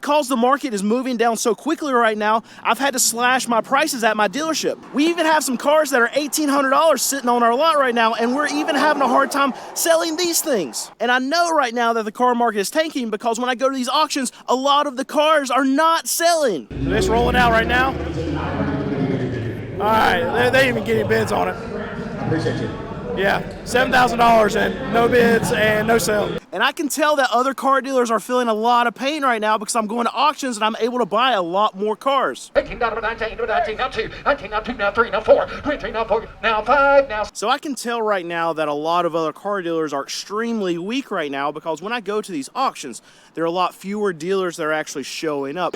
Because the market is moving down so quickly right now, I've had to slash my prices at my dealership. We even have some cars that are $1,800 sitting on our lot right now, and we're even having a hard time selling these things. And I know right now that the car market is tanking because when I go to these auctions, a lot of the cars are not selling. So this rolling out right now. All right, they didn't even get any bids on it. I appreciate you. Yeah, $7,000 and no bids and no sale. And I can tell that other car dealers are feeling a lot of pain right now because I'm going to auctions and I'm able to buy a lot more cars. 18, now 19, now 2, 19, now 2, now 3, now 4, 23, now 4, now 5, now... So I can tell right now that a lot of other car dealers are extremely weak right now because when I go to these auctions, there are a lot fewer dealers that are actually showing up.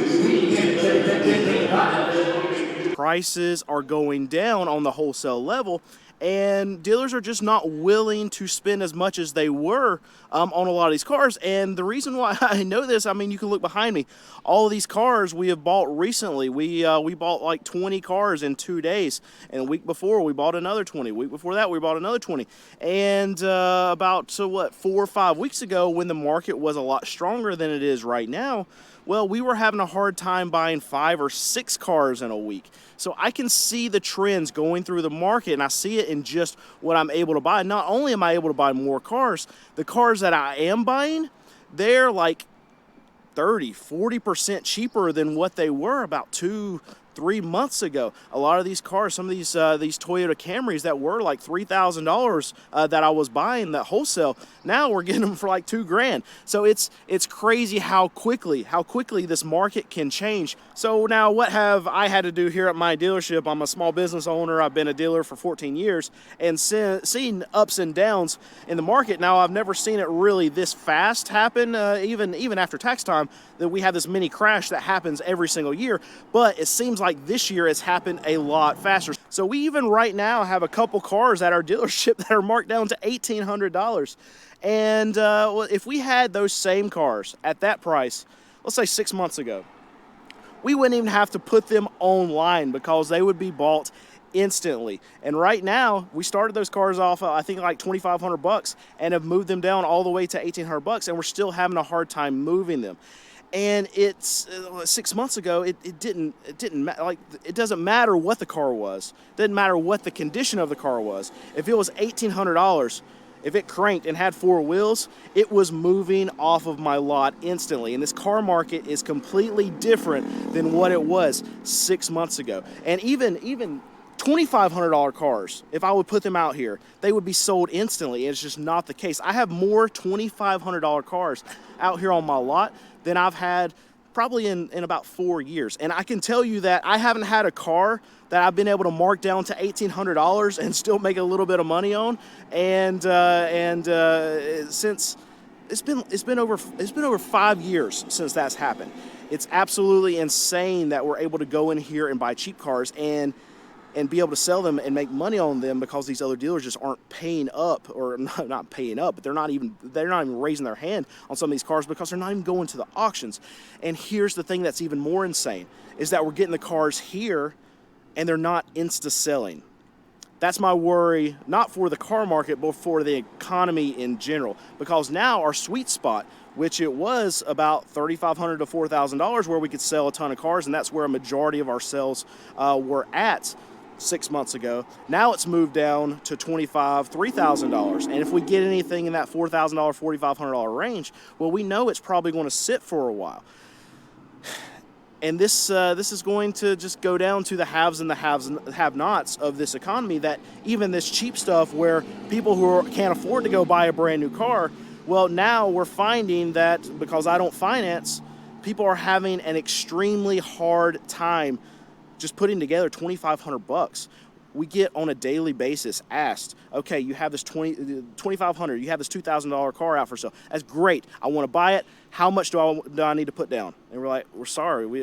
Prices are going down on the wholesale level, and dealers are just not willing to spend as much as they were on a lot of these cars. And the reason why I know this, I mean, you can look behind me. All of these cars we have bought recently. We bought like 20 cars in 2 days. And the week before, we bought another 20. Week before that, we bought another 20. And about 4 or 5 weeks ago, when the market was a lot stronger than it is right now, well, we were having a hard time buying 5 or 6 cars in a week. So I can see the trends going through the market, and I see it in just what I'm able to buy. Not only am I able to buy more cars, the cars that I am buying, they're like 30–40% cheaper than what they were about 2–3 months ago. A lot of these cars, some of these Toyota Camrys that were like $3,000 that I was buying that wholesale, now we're getting them for like $2,000. So it's crazy how quickly this market can change. So now what have I had to do here at my dealership? I'm a small business owner. I've been a dealer for 14 years and seen ups and downs in the market. Now I've never seen it really this fast happen, even after tax time, that we have this mini crash that happens every single year. But it seems like this year it's happened a lot faster. So we even right now have a couple cars at our dealership that are marked down to $1,800. And well, if we had those same cars at that price, let's say 6 months ago, we wouldn't even have to put them online because they would be bought instantly. And right now, we started those cars off, I think like $2,500 and have moved them down all the way to $1,800, and we're still having a hard time moving them. And it's 6 months ago, it doesn't matter what the car was. It doesn't matter what the condition of the car was. If it was $1,800, if it cranked and had 4 wheels, it was moving off of my lot instantly. And this car market is completely different than what it was 6 months ago. And even $2,500 cars, if I would put them out here, they would be sold instantly. And it's just not the case. I have more $2,500 cars out here on my lot than I've had probably in about 4 years. And I can tell you that I haven't had a car that I've been able to mark down to $1,800 and still make a little bit of money on. And since it's been over 5 years since that's happened. It's absolutely insane that we're able to go in here and buy cheap cars and be able to sell them and make money on them because these other dealers just aren't paying up, or not paying up, but they're not even raising their hand on some of these cars because they're not even going to the auctions. And here's the thing that's even more insane is that we're getting the cars here and they're not insta-selling. That's my worry, not for the car market, but for the economy in general. Because now our sweet spot, which it was about $3,500 to $4,000 where we could sell a ton of cars, and that's where a majority of our sales were at 6 months ago. Now it's moved down to $2,500, $3,000. And if we get anything in that $4,000, $4,500 range, well, we know it's probably going to sit for a while. And this is going to just go down to the haves and the have-nots of this economy, that even this cheap stuff where people who can't afford to go buy a brand new car, well, now we're finding that because I don't finance, people are having an extremely hard time just putting together $2,500. We get on a daily basis asked, okay, you have this $2,500, you have this $2,000 car out for sale. That's great. I want to buy it. How much do I need to put down? And we're like, we're sorry. We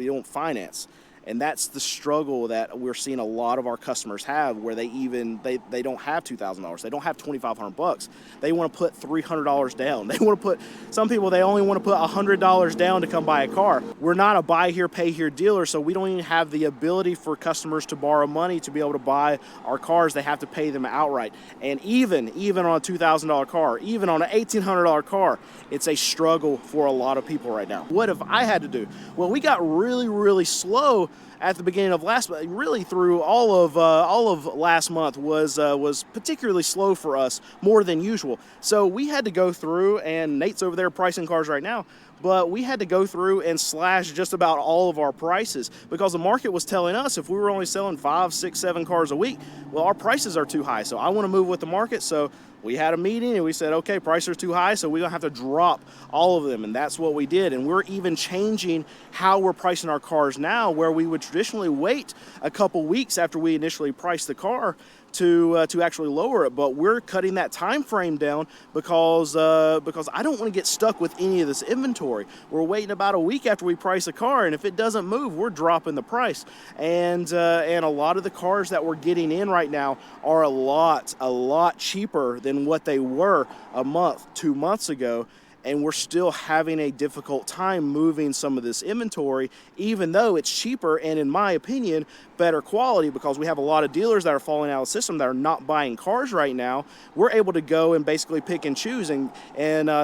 don't finance. And that's the struggle that we're seeing a lot of our customers have, where they don't have $2,000. They don't have $2,500. They want to put $300 down. They want to put, some people, they only want to put $100 down to come buy a car. We're not a buy here, pay here dealer, so we don't even have the ability for customers to borrow money to be able to buy our cars. They have to pay them outright. And even on a $2,000 car, even on an $1,800 car, it's a struggle for a lot of people right now. What have I had to do? Well, we got really slow at the beginning of last month. Really through all of last month was particularly slow for us, more than usual. So we had to go through, and Nate's over there pricing cars right now, but we had to go through and slash just about all of our prices because the market was telling us if we were only selling 5, 6, 7 cars a week, well, our prices are too high. So I want to move with the market. So we had a meeting and we said, okay, prices are too high, so we're gonna have to drop all of them. And that's what we did. And we're even changing how we're pricing our cars now, where we would traditionally wait a couple weeks after we initially priced the car to actually lower it, but we're cutting that time frame down because I don't want to get stuck with any of this inventory. We're waiting about a week after we price a car, and if it doesn't move, we're dropping the price. And a lot of the cars that we're getting in right now are a lot cheaper than what they were a month, 2 months ago. And we're still having a difficult time moving some of this inventory, even though it's cheaper and, in my opinion, better quality, because we have a lot of dealers that are falling out of the system that are not buying cars right now. We're able to go and basically pick and choose, and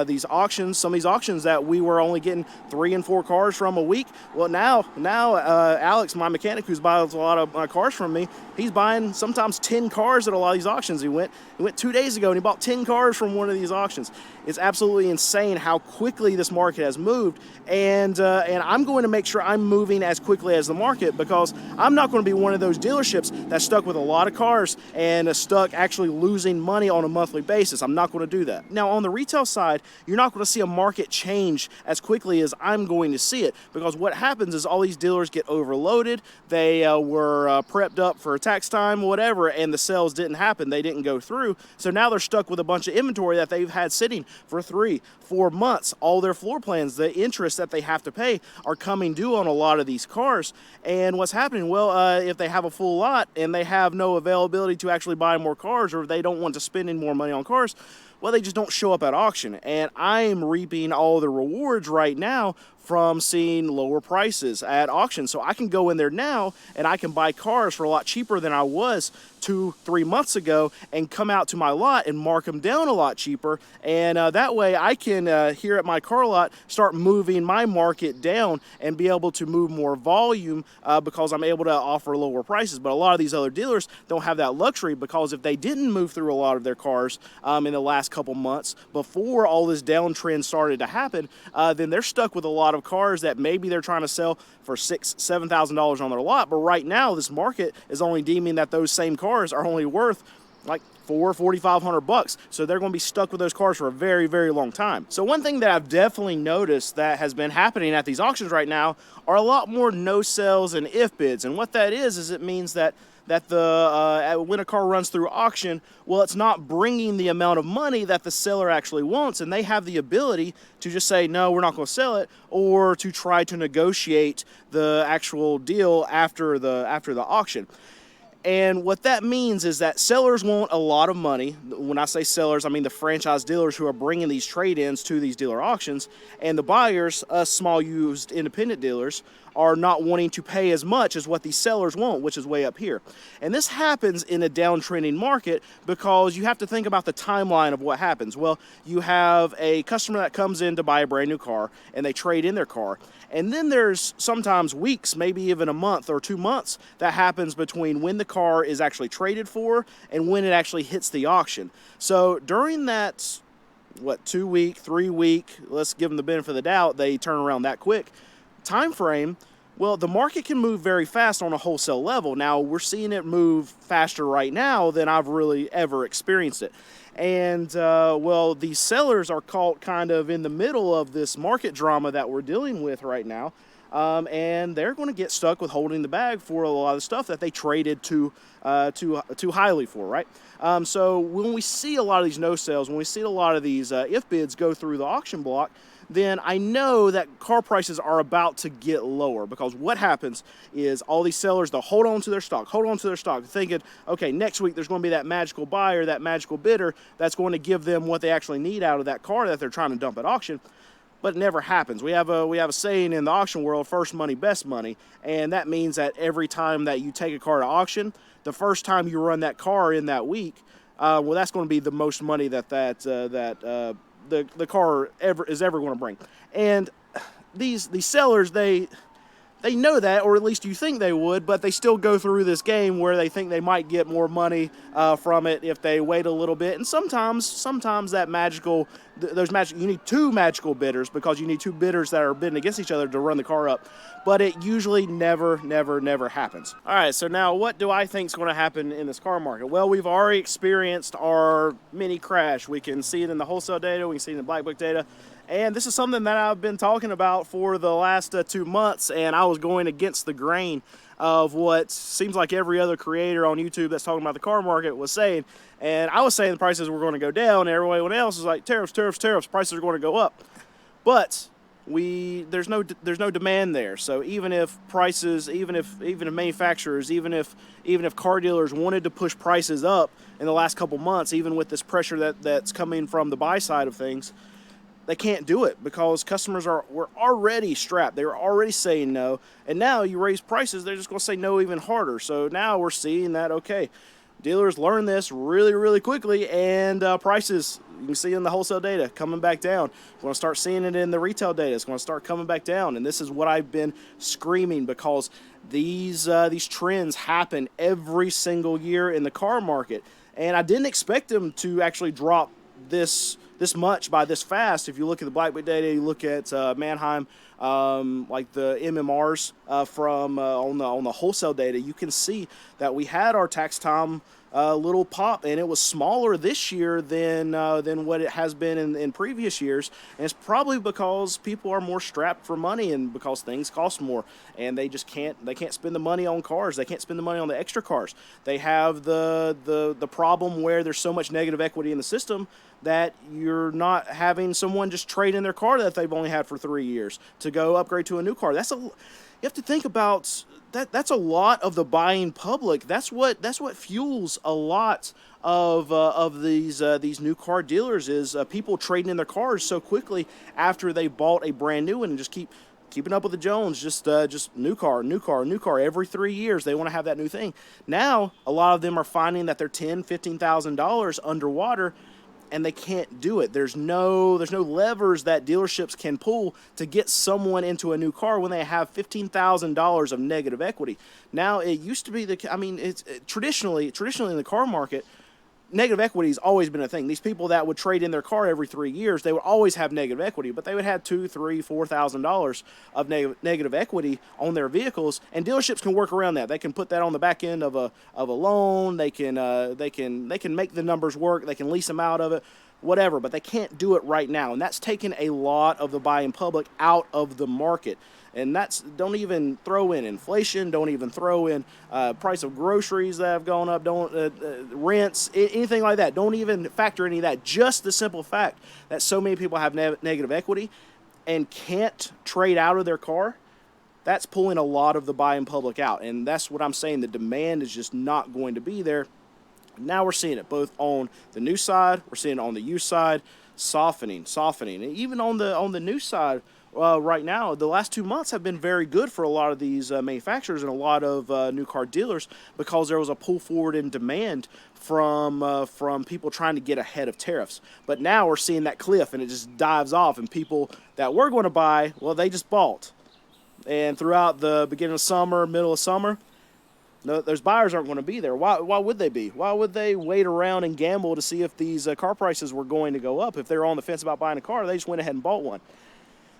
these auctions, some of these auctions that we were only getting 3 and 4 cars from a week, well, now Alex, my mechanic who's buys a lot of my cars from me, he's buying sometimes 10 cars at a lot of these auctions. He went 2 days ago and he bought 10 cars from one of these auctions. It's absolutely insane how quickly this market has moved, and I'm going to make sure I'm moving as quickly as the market, because I'm not going to be one of those dealerships that's stuck with a lot of cars and stuck actually losing money on a monthly basis. I'm not going to do that. Now, on the retail side, you're not going to see a market change as quickly as I'm going to see it, because what happens is all these dealers get overloaded. They were prepped up for tax time, whatever, and the sales didn't happen. They didn't go through. So now they're stuck with a bunch of inventory that they've had sitting for 3, 4 months. All their floor plans, the interest that they have to pay, are coming due on a lot of these cars. And what's happening? Well, if they have a full lot and they have no availability to actually buy more cars, or they don't want to spend any more money on cars, well, they just don't show up at auction. And I'm reaping all the rewards right now from seeing lower prices at auction. So I can go in there now and I can buy cars for a lot cheaper than I was 2-3 months ago, and come out to my lot and mark them down a lot cheaper. And that way I can, here at my car lot, start moving my market down and be able to move more volume because I'm able to offer lower prices. But a lot of these other dealers don't have that luxury, because if they didn't move through a lot of their cars in the last couple months before all this downtrend started to happen, then they're stuck with a lot of cars that maybe they're trying to sell for $6,000-$7,000 on their lot. But right now, this market is only deeming that those same cars are only worth like $4,500. So they're going to be stuck with those cars for a very, very long time. So one thing that I've definitely noticed that has been happening at these auctions right now are a lot more no sales and if bids. And what that is it means that when a car runs through auction, well, it's not bringing the amount of money that the seller actually wants, and they have the ability to just say, no, we're not going to sell it, or to try to negotiate the actual deal after the auction. And what that means is that sellers want a lot of money. When I say sellers, I mean the franchise dealers who are bringing these trade-ins to these dealer auctions. And the buyers, us small used independent dealers, are not wanting to pay as much as what these sellers want, which is way up here. And this happens in a downtrending market because you have to think about the timeline of what happens. Well, you have a customer that comes in to buy a brand new car and they trade in their car. And then there's sometimes weeks, maybe even a month or 2 months, that happens between when the car is actually traded for and when it actually hits the auction. So during that, 2 week, 3 week, let's give them the benefit of the doubt, they turn around that quick time frame, well, the market can move very fast on a wholesale level. Now, we're seeing it move faster right now than I've really ever experienced it. And, well, these sellers are caught kind of in the middle of this market drama that we're dealing with right now. And they're going to get stuck with holding the bag for a lot of stuff that they traded too highly for, right? So when we see a lot of these no sales, when we see a lot of these if bids go through the auction block, then I know that car prices are about to get lower, because what happens is all these sellers, they'll hold on to their stock, thinking, okay, next week there's going to be that magical buyer, that magical bidder that's going to give them what they actually need out of that car that they're trying to dump at auction. But it never happens. We have a saying in the auction world, first money, best money. And that means that every time that you take a car to auction, the first time you run that car in that week, well, that's going to be the most money that the car is ever going to bring. And these sellers, they know that, or at least you think they would, but they still go through this game where they think they might get more money from it if they wait a little bit. And sometimes that you need two magical bidders, because you need two bidders that are bidding against each other to run the car up. But it usually never happens. All right, so now what do I think is going to happen in this car market? Well, we've already experienced our mini crash. We can see it in the wholesale data, we can see it in the black book data. And this is something that I've been talking about for the last 2 months, and I was going against the grain of what seems like every other creator on YouTube that's talking about the car market was saying. And I was saying the prices were going to go down, and everyone else was like, tariffs, prices are going to go up. But there's no demand there. So even if prices, even if manufacturers, even if car dealers wanted to push prices up in the last couple months, even with this pressure that's coming from the buy side of things, they can't do it, because customers were already strapped. They were already saying no. And now you raise prices, they're just going to say no even harder. So now we're seeing that, okay, dealers learn this really, really quickly, and prices, you can see in the wholesale data, coming back down. We're going to start seeing it in the retail data. It's going to start coming back down. And this is what I've been screaming, because these trends happen every single year in the car market. And I didn't expect them to actually drop this much by this fast. If you look at the black book data, you look at Manheim, like the MMRs from on the wholesale data, you can see that we had our tax time little pop, and it was smaller this year than what it has been in previous years. And it's probably because people are more strapped for money, and because things cost more, and they can't spend the money on cars. They can't spend the money on the extra cars. They have the problem where there's so much negative equity in the system that you're not having someone just trade in their car that they've only had for 3 years to go upgrade to a new car. You have to think about that. That's a lot of the buying public. That's what fuels a lot of these new car dealers, is people trading in their cars so quickly after they bought a brand new one, and just keeping up with the Jones, just new car every 3 years. They want to have that new thing. Now a lot of them are finding that they're $10,000-$15,000 underwater, and they can't do it. There's no levers that dealerships can pull to get someone into a new car when they have $15,000 of negative equity. Now, it used to be traditionally in the car market, negative equity has always been a thing. These people that would trade in their car every 3 years, they would always have negative equity, but they would have $2,000, $3,000, $4,000 of negative equity on their vehicles, and dealerships can work around that. They can put that on the back end of a loan. They can make the numbers work. They can lease them out of it, whatever. But they can't do it right now, and that's taken a lot of the buying public out of the market. And don't even throw in inflation, don't even throw in price of groceries that have gone up, rents, anything like that. Don't even factor any of that. Just the simple fact that so many people have negative equity and can't trade out of their car, that's pulling a lot of the buying public out. And that's what I'm saying. The demand is just not going to be there. Now we're seeing it both on the new side, we're seeing it on the used side, softening. And even on the new side, right now, the last 2 months have been very good for a lot of these manufacturers and a lot of new car dealers, because there was a pull forward in demand from people trying to get ahead of tariffs. But now we're seeing that cliff, and it just dives off, and people that were going to buy, well, they just bought. And throughout the beginning of summer, middle of summer, those buyers aren't going to be there. Why would they be? Why would they wait around and gamble to see if these car prices were going to go up? If they were on the fence about buying a car, they just went ahead and bought one.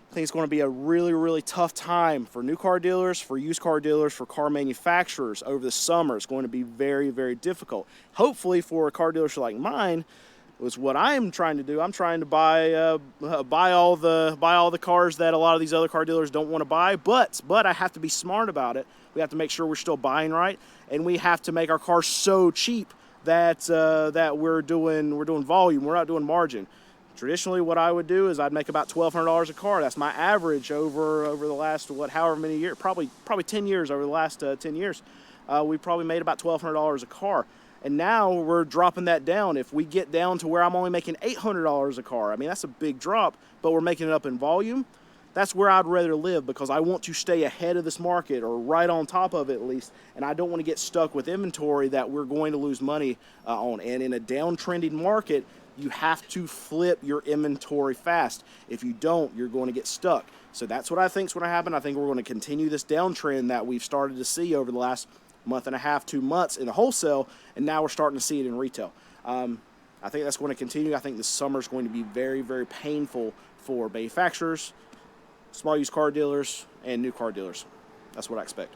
I think it's going to be a really, really tough time for new car dealers, for used car dealers, for car manufacturers over the summer. It's going to be very, very difficult. Hopefully for a car dealership like mine, was what I'm trying to do. I'm trying to buy all the cars that a lot of these other car dealers don't want to buy, but I have to be smart about it. We have to make sure we're still buying right, and we have to make our cars so cheap that we're doing volume. We're not doing margin. Traditionally, what I would do is I'd make about $1,200 a car. That's my average over the last, however many years, probably 10 years, over the last 10 years. We probably made about $1,200 a car. And now we're dropping that down. If we get down to where I'm only making $800 a car, I mean, that's a big drop, but we're making it up in volume. That's where I'd rather live, because I want to stay ahead of this market, or right on top of it at least, and I don't want to get stuck with inventory that we're going to lose money on. And in a downtrending market, you have to flip your inventory fast. If you don't, you're going to get stuck. So that's what I think is going to happen. I think we're going to continue this downtrend that we've started to see over the last month and a half, 2 months in the wholesale, and now we're starting to see it in retail. I think that's going to continue. I think this summer is going to be very, very painful for manufacturers, small used car dealers, and new car dealers. That's what I expect.